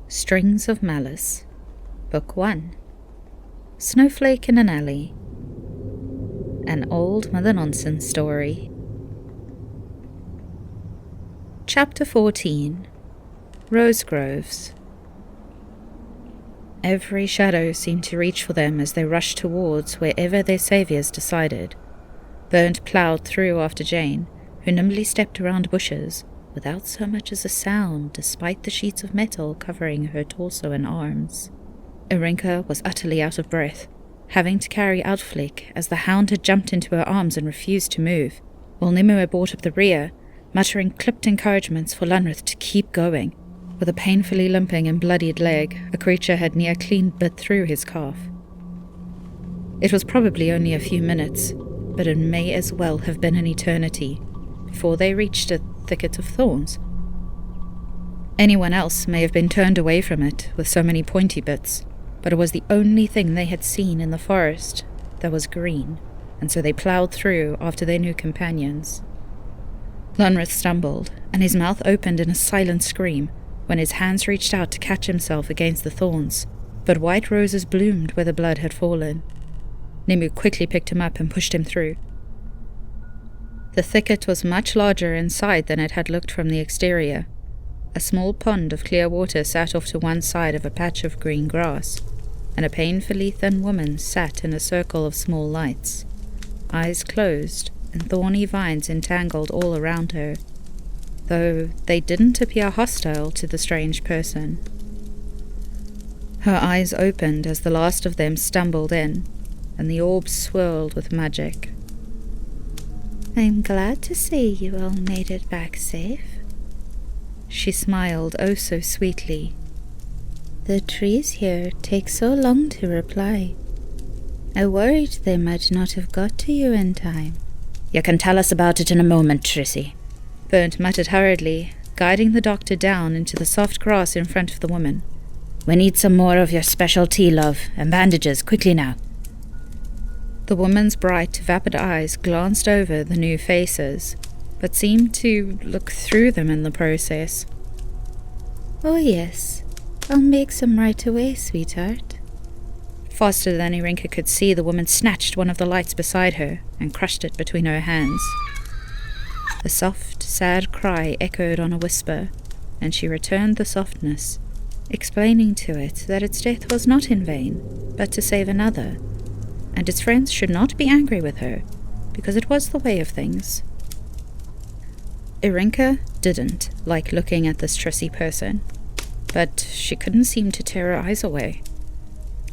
Strings of Malice, Book 1. Snowflake in an Alley. An Old Mother Nonsense Story. Chapter 14. Rose Groves. Every shadow seemed to reach for them as they rushed towards wherever their saviours decided. Burnt ploughed through after Jane, who nimbly stepped around bushes, without so much as a sound, despite the sheets of metal covering her torso and arms. Irinka was utterly out of breath, having to carry Outflick as the hound had jumped into her arms and refused to move, while Nimue brought up the rear, muttering clipped encouragements for Lunrith to keep going. With a painfully limping and bloodied leg, a creature had near clean bit through his calf. It was probably only a few minutes, but it may as well have been an eternity, before they reached a thicket of thorns. Anyone else may have been turned away from it with so many pointy bits, but it was the only thing they had seen in the forest that was green, and so they ploughed through after their new companions. Lunrith stumbled, and his mouth opened in a silent scream when his hands reached out to catch himself against the thorns, but white roses bloomed where the blood had fallen. Nimue quickly picked him up and pushed him through. The thicket was much larger inside than it had looked from the exterior. A small pond of clear water sat off to one side of a patch of green grass, and a painfully thin woman sat in a circle of small lights, eyes closed and thorny vines entangled all around her, though they didn't appear hostile to the strange person. Her eyes opened as the last of them stumbled in, and the orbs swirled with magic. "I'm glad to see you all made it back safe." She smiled oh so sweetly. "The trees here take so long to reply. I worried they might not have got to you in time." "You can tell us about it in a moment, Trissy," Burnt muttered hurriedly, guiding the doctor down into the soft grass in front of the woman. "We need some more of your special tea, love, and bandages, quickly now." The woman's bright, vapid eyes glanced over the new faces, but seemed to look through them in the process. "Oh yes, I'll make some right away, sweetheart." Faster than Irinka could see, the woman snatched one of the lights beside her and crushed it between her hands. The soft, sad cry echoed on a whisper, and she returned the softness, explaining to it that its death was not in vain, but to save another, and its friends should not be angry with her, because it was the way of things. Irinka didn't like looking at this Trissy person, but she couldn't seem to tear her eyes away.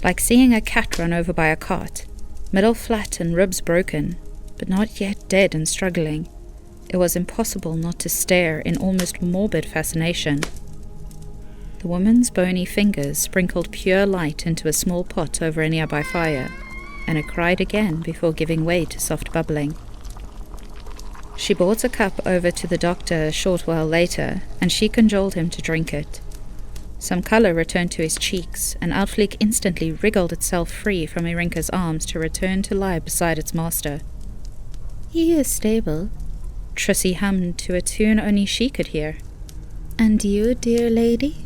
Like seeing a cat run over by a cart, middle flat and ribs broken, but not yet dead and struggling, it was impossible not to stare in almost morbid fascination. The woman's bony fingers sprinkled pure light into a small pot over a nearby fire, and it cried again before giving way to soft bubbling. She brought a cup over to the doctor a short while later, and she cajoled him to drink it. Some colour returned to his cheeks, and Outflick instantly wriggled itself free from Irinka's arms to return to lie beside its master. "He is stable," Trissy hummed to a tune only she could hear. "And you, dear lady?"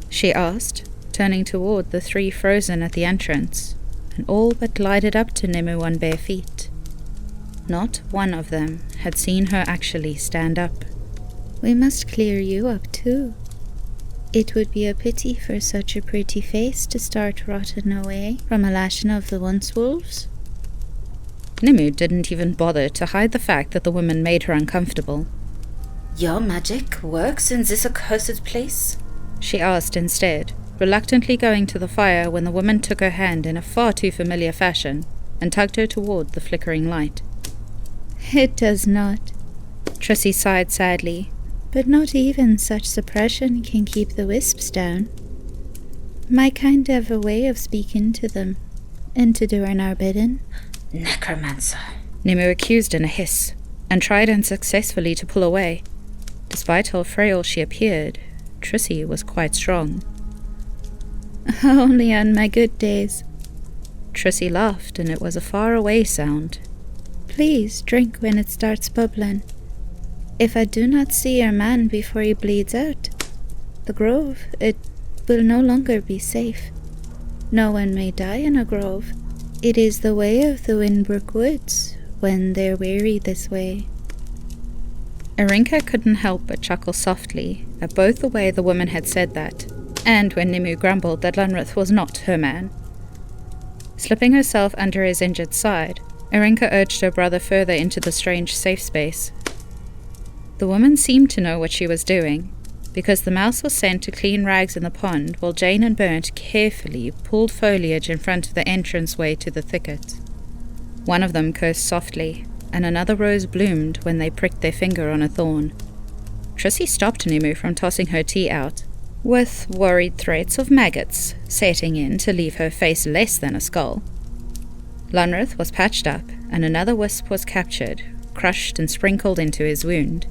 she asked, turning toward the three frozen at the entrance, and all but glided up to Nimue on bare feet. Not one of them had seen her actually stand up. "We must clear you up too. It would be a pity for such a pretty face to start rotting away from a lashing of the once wolves." Nimue didn't even bother to hide the fact that the woman made her uncomfortable. "Your magic works in this accursed place?" she asked instead, reluctantly going to the fire when the woman took her hand in a far too familiar fashion and tugged her toward the flickering light. "It does not," Trissy sighed sadly. "But not even such suppression can keep the wisps down. My kind have a way of speaking to them, and to doing our bidding." "Necromancer," Nimue accused in a hiss, and tried unsuccessfully to pull away. Despite how frail she appeared, Trissy was quite strong. "Only on my good days." Trissy laughed, and it was a far-away sound. "Please drink when it starts bubbling. If I do not see your man before he bleeds out, the grove, it will no longer be safe. No one may die in a grove. It is the way of the Winbrook Woods when they're weary this way. Irinka couldn't help but chuckle softly at both the way the woman had said that, and when Nimue grumbled that Lunrith was not her man. Slipping herself under his injured side, Irinka urged her brother further into the strange safe space. The woman seemed to know what she was doing, because the mouse was sent to clean rags in the pond while Jane and Burnt carefully pulled foliage in front of the entranceway to the thicket. One of them cursed softly, and another rose bloomed when they pricked their finger on a thorn. Trissy stopped Nimue from tossing her tea out, with worried threats of maggots setting in to leave her face less than a skull. Lunrith was patched up, and another wisp was captured, crushed and sprinkled into his wound.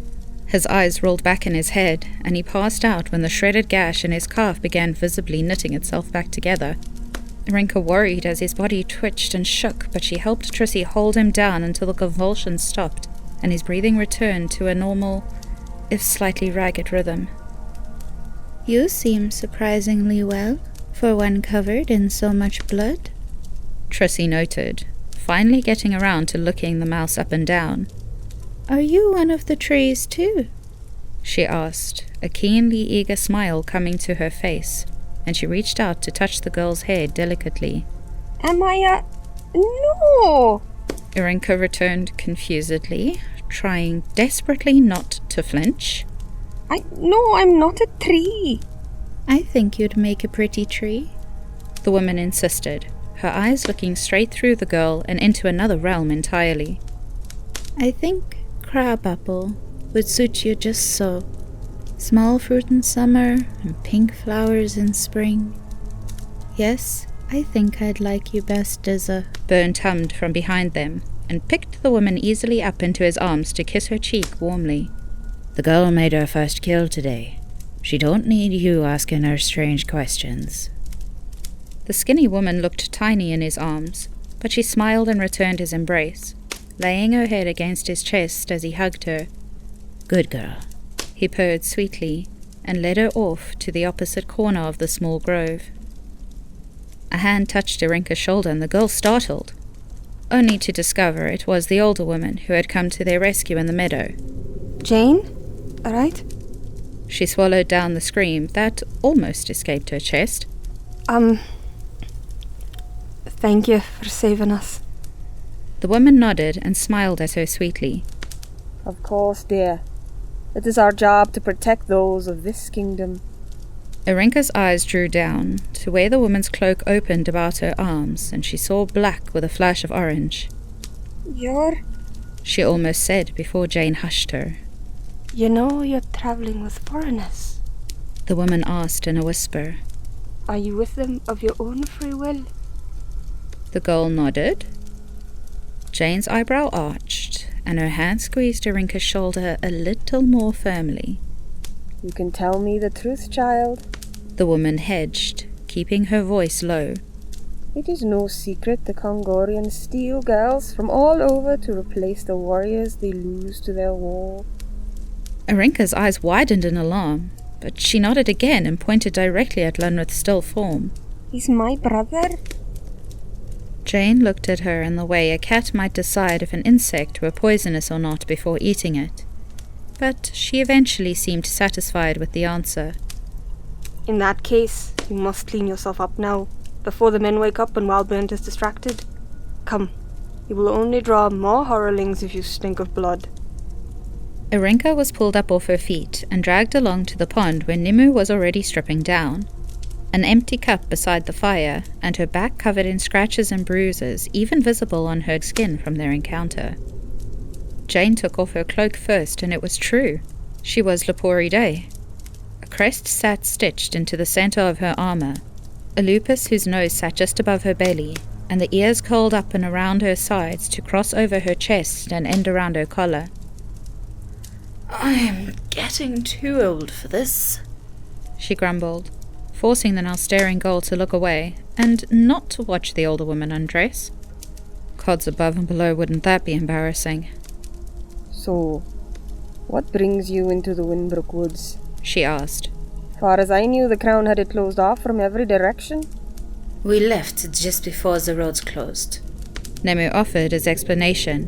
His eyes rolled back in his head, and he passed out when the shredded gash in his calf began visibly knitting itself back together. Irinka worried as his body twitched and shook, but she helped Trissy hold him down until the convulsions stopped, and his breathing returned to a normal, if slightly ragged rhythm. You seem surprisingly well, for one covered in so much blood. Trissy noted, finally getting around to looking the mouse up and down. Are you one of the trees too? She asked, a keenly eager smile coming to her face, and she reached out to touch the girl's hair delicately. Am I No! Irinka returned confusedly, trying desperately not to flinch. No, I'm not a tree. I think you'd make a pretty tree. The woman insisted, her eyes looking straight through the girl and into another realm entirely. I think crabapple would suit you just so. Small fruit in summer and pink flowers in spring. Yes, I think I'd like you best as a... Burnt hummed from behind them and picked the woman easily up into his arms to kiss her cheek warmly. The girl made her first kill today. She don't need you asking her strange questions. The skinny woman looked tiny in his arms, but she smiled and returned his embrace, laying her head against his chest as he hugged her. Good girl. He purred sweetly and led her off to the opposite corner of the small grove. A hand touched Irinka's shoulder and the girl startled, only to discover it was the older woman who had come to their rescue in the meadow. Jane? Alright? She swallowed down the scream that almost escaped her chest. Thank you for saving us. The woman nodded and smiled at her sweetly. Of course, dear. It is our job to protect those of this kingdom. Irinka's eyes drew down to where the woman's cloak opened about her arms, and she saw black with a flash of orange. You're... She almost said before Jane hushed her. You know you're traveling with foreigners. The woman asked in a whisper. Are you with them of your own free will? The girl nodded. Jane's eyebrow arched, and her hand squeezed Irinka's shoulder a little more firmly. You can tell me the truth, child. The woman hedged, keeping her voice low. It is no secret the Congorians steal girls from all over to replace the warriors they lose to their war. Irinka's eyes widened in alarm, but she nodded again and pointed directly at Lunrith's still form. He's my brother. Jane looked at her in the way a cat might decide if an insect were poisonous or not before eating it, but she eventually seemed satisfied with the answer. In that case, you must clean yourself up now, before the men wake up and Wildburnt is distracted. Come, you will only draw more horrorlings if you stink of blood. Irinka was pulled up off her feet and dragged along to the pond where Nimue was already stripping down. An empty cup beside the fire, and her back covered in scratches and bruises, even visible on her skin from their encounter. Jane took off her cloak first, and it was true. She was Lepori Day. A crest sat stitched into the center of her armor, a lupus whose nose sat just above her belly, and the ears curled up and around her sides to cross over her chest and end around her collar. I'm getting too old for this, she grumbled, forcing the now staring girl to look away, and not to watch the older woman undress. Gods above and below, wouldn't that be embarrassing? So, what brings you into the Winbrook Woods? She asked. Far as I knew, the Crown had it closed off from every direction. We left just before the roads closed. Nemu offered as explanation.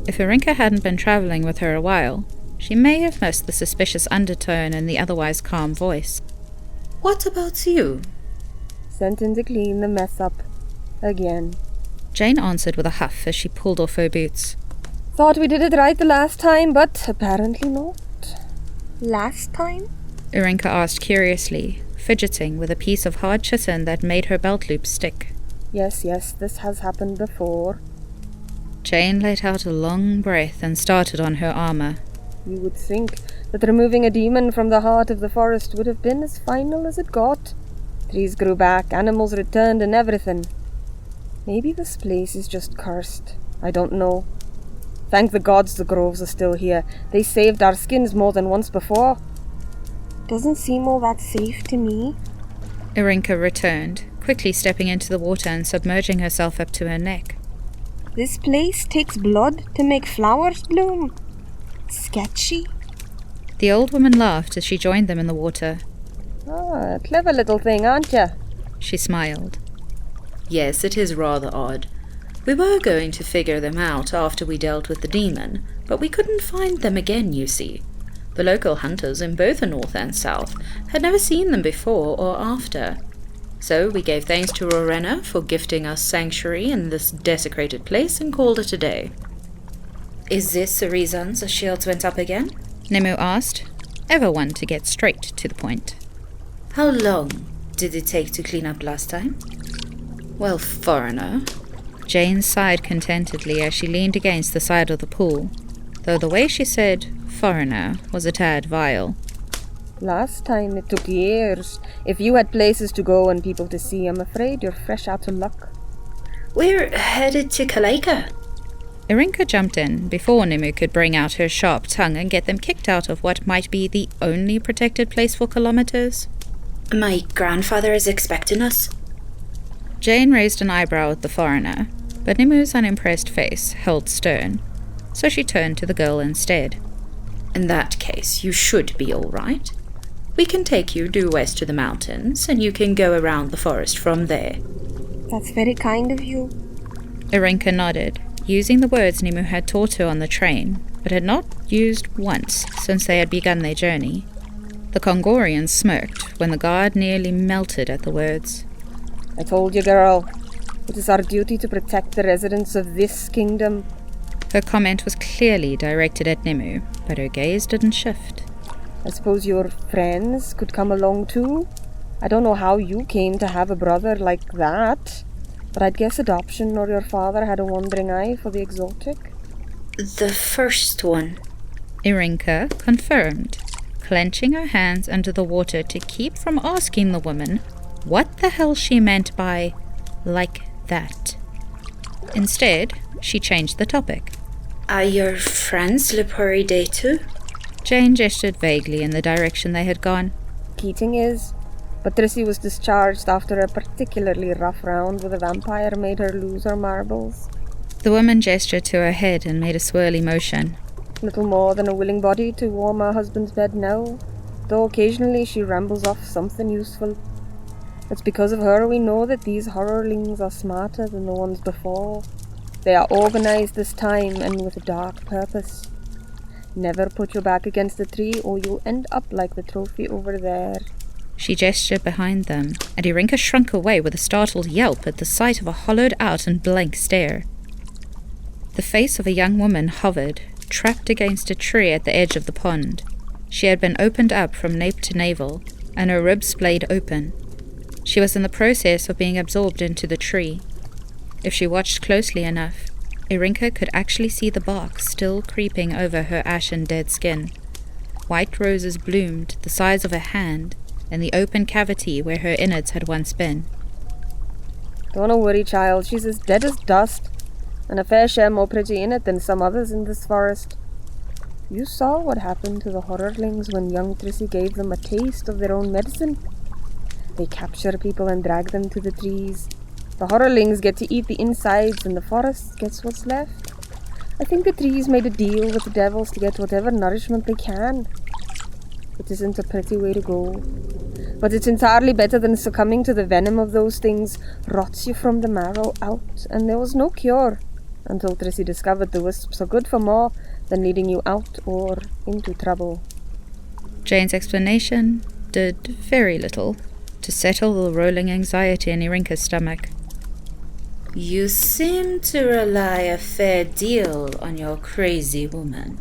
If Irinka hadn't been travelling with her a while, she may have missed the suspicious undertone in the otherwise calm voice. What about you? Sent in to clean the mess up. Again. Jane answered with a huff as she pulled off her boots. Thought we did it right the last time, but apparently not. Last time? Irinka asked curiously, fidgeting with a piece of hard chitin that made her belt loop stick. Yes, this has happened before. Jane let out a long breath and started on her armour. You would think that removing a demon from the heart of the forest would have been as final as it got. Trees grew back, animals returned, and everything. Maybe this place is just cursed. I don't know. Thank the gods the groves are still here. They saved our skins more than once before. Doesn't seem all that safe to me. Irinka returned, quickly stepping into the water and submerging herself up to her neck. This place takes blood to make flowers bloom. Sketchy. The old woman laughed as she joined them in the water. Ah, clever little thing, aren't you? She smiled. Yes, it is rather odd. We were going to figure them out after we dealt with the demon, but we couldn't find them again, you see. The local hunters in both the north and south had never seen them before or after. So we gave thanks to Rowena for gifting us sanctuary in this desecrated place and called it a day. Is this the reason the shields went up again? Nemu asked, ever one to get straight to the point. How long did it take to clean up last time? Well, foreigner. Jane sighed contentedly as she leaned against the side of the pool, though the way she said foreigner was a tad vile. Last time it took years. If you had places to go and people to see, I'm afraid you're fresh out of luck. We're headed to Kalaika. Irinka jumped in before Nemu could bring out her sharp tongue and get them kicked out of what might be the only protected place for kilometers. My grandfather is expecting us. Jane raised an eyebrow at the foreigner, but Nemu's unimpressed face held stern, so she turned to the girl instead. In that case, you should be all right. We can take you due west to the mountains, and you can go around the forest from there. That's very kind of you. Irinka nodded, using the words Nemu had taught her on the train, but had not used once since they had begun their journey. The Congorian smirked when the guard nearly melted at the words. I told you, girl. It is our duty to protect the residents of this kingdom. Her comment was clearly directed at Nemu, but her gaze didn't shift. I suppose your friends could come along too? I don't know how you came to have a brother like that, but I'd guess adoption or your father had a wandering eye for the exotic. The first one. Irinka confirmed, clenching her hands under the water to keep from asking the woman what the hell she meant by like that. Instead, she changed the topic. Are your friends Lepori Day too? Jane gestured vaguely in the direction they had gone. Keating is, but Trissy was discharged after a particularly rough round with a vampire made her lose her marbles. The woman gestured to her head and made a swirly motion. Little more than a willing body to warm her husband's bed now, though occasionally she rambles off something useful. It's because of her we know that these horrorlings are smarter than the ones before. They are organized this time and with a dark purpose. Never put your back against a tree or you'll end up like the trophy over there. She gestured behind them, and Irinka shrunk away with a startled yelp at the sight of a hollowed-out and blank stare. The face of a young woman hovered, trapped against a tree at the edge of the pond. She had been opened up from nape to navel, and her ribs splayed open. She was in the process of being absorbed into the tree. If she watched closely enough, Irinka could actually see the bark still creeping over her ashen dead skin. White roses bloomed the size of a hand in the open cavity where her innards had once been. Don't worry, child, she's as dead as dust, and a fair share more pretty in it than some others in this forest. You saw what happened to the horrorlings when young Trissy gave them a taste of their own medicine. They capture people and drag them to the trees. The horrorlings get to eat the insides and the forest gets what's left. I think the trees made a deal with the devils to get whatever nourishment they can. It isn't a pretty way to go. But it's entirely better than succumbing to the venom of those things. Rots you from the marrow out, and there was no cure until Trissy discovered the wisps are good for more than leading you out or into trouble. Jane's explanation did very little to settle the rolling anxiety in Irinka's stomach. You seem to rely a fair deal on your crazy woman.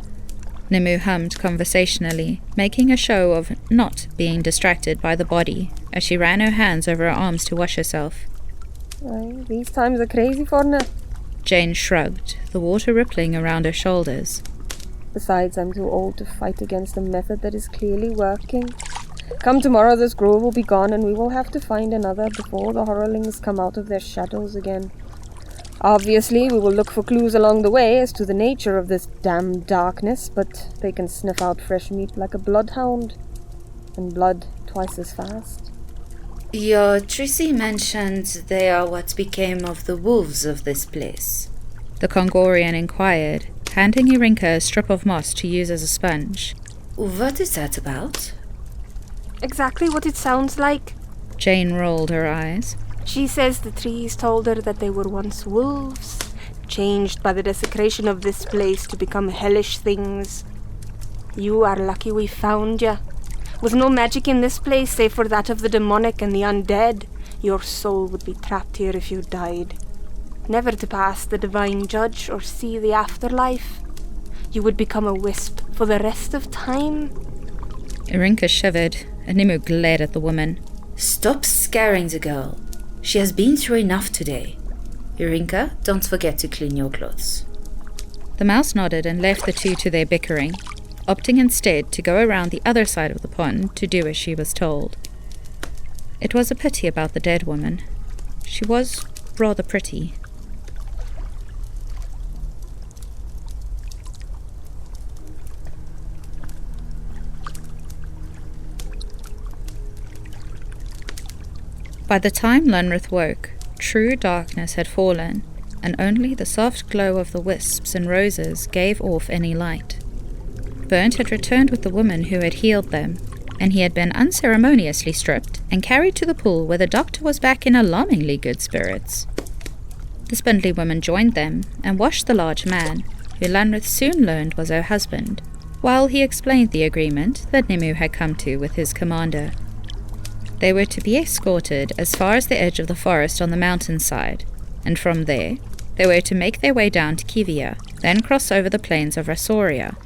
Nimue hummed conversationally, making a show of not being distracted by the body as she ran her hands over her arms to wash herself. Aye, these times are crazy for her. Jane shrugged, the water rippling around her shoulders. Besides, I'm too old to fight against a method that is clearly working. Come tomorrow, this grove will be gone, and we will have to find another before the horrorlings come out of their shadows again. Obviously, we will look for clues along the way as to the nature of this damned darkness, but they can sniff out fresh meat like a bloodhound, and blood twice as fast. Your Trissy mentioned they are what became of the wolves of this place. The Congorian inquired, handing Irinka a strip of moss to use as a sponge. What is that about? Exactly what it sounds like. Jane rolled her eyes. She says the trees told her that they were once wolves, changed by the desecration of this place to become hellish things. You are lucky we found ya. With no magic in this place save for that of the demonic and the undead, your soul would be trapped here if you died. Never to pass the divine judge or see the afterlife. You would become a wisp for the rest of time. Irinka shivered, and Nimue glared at the woman. Stop scaring the girl. She has been through enough today. Irinka, don't forget to clean your clothes. The mouse nodded and left the two to their bickering, opting instead to go around the other side of the pond to do as she was told. It was a pity about the dead woman. She was rather pretty. By the time Lunrith woke, true darkness had fallen, and only the soft glow of the wisps and roses gave off any light. Burnt had returned with the woman who had healed them, and he had been unceremoniously stripped and carried to the pool where the doctor was back in alarmingly good spirits. The spindly woman joined them and washed the large man, who Lunrith soon learned was her husband, while he explained the agreement that Nimue had come to with his commander. They were to be escorted as far as the edge of the forest on the mountainside, and from there, they were to make their way down to Kivia, then cross over the plains of Rasoria.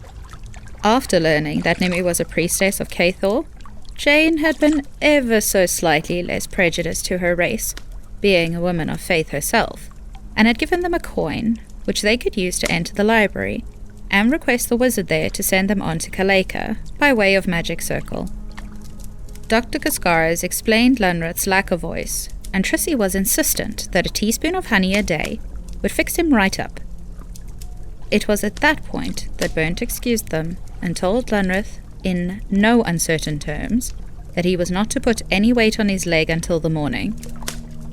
After learning that Nimue was a priestess of Cathor, Jane had been ever so slightly less prejudiced to her race, being a woman of faith herself, and had given them a coin, which they could use to enter the library, and request the wizard there to send them on to Kaleka by way of magic circle. Dr. Cascaras explained Lunrith's lack of voice, and Trissy was insistent that a teaspoon of honey a day would fix him right up. It was at that point that Burnt excused them and told Lunrith, in no uncertain terms, that he was not to put any weight on his leg until the morning.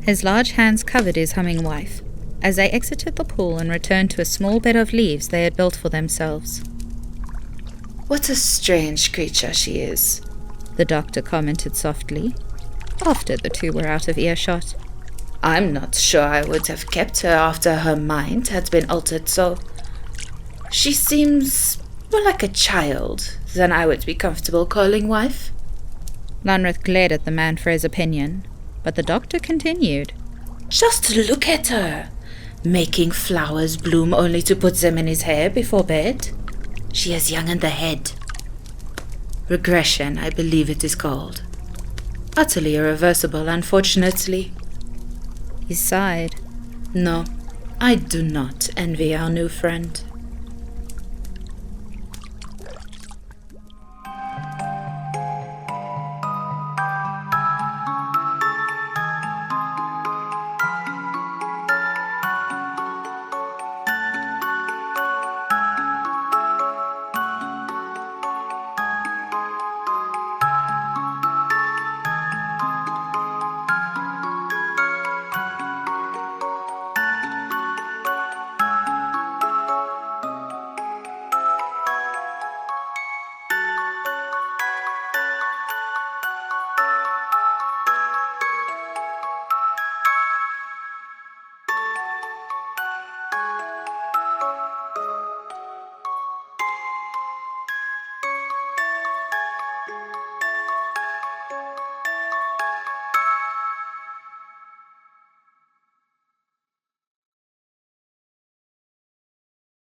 His large hands covered his humming wife, as they exited the pool and returned to a small bed of leaves they had built for themselves. What a strange creature she is, the doctor commented softly, after the two were out of earshot. I'm not sure I would have kept her after her mind had been altered so. She seems more like a child than I would be comfortable calling wife. Lunrith glared at the man for his opinion, but the doctor continued. Just look at her, making flowers bloom only to put them in his hair before bed. She is young in the head. Regression, I believe it is called. Utterly irreversible, unfortunately. He sighed. No, I do not envy our new friend.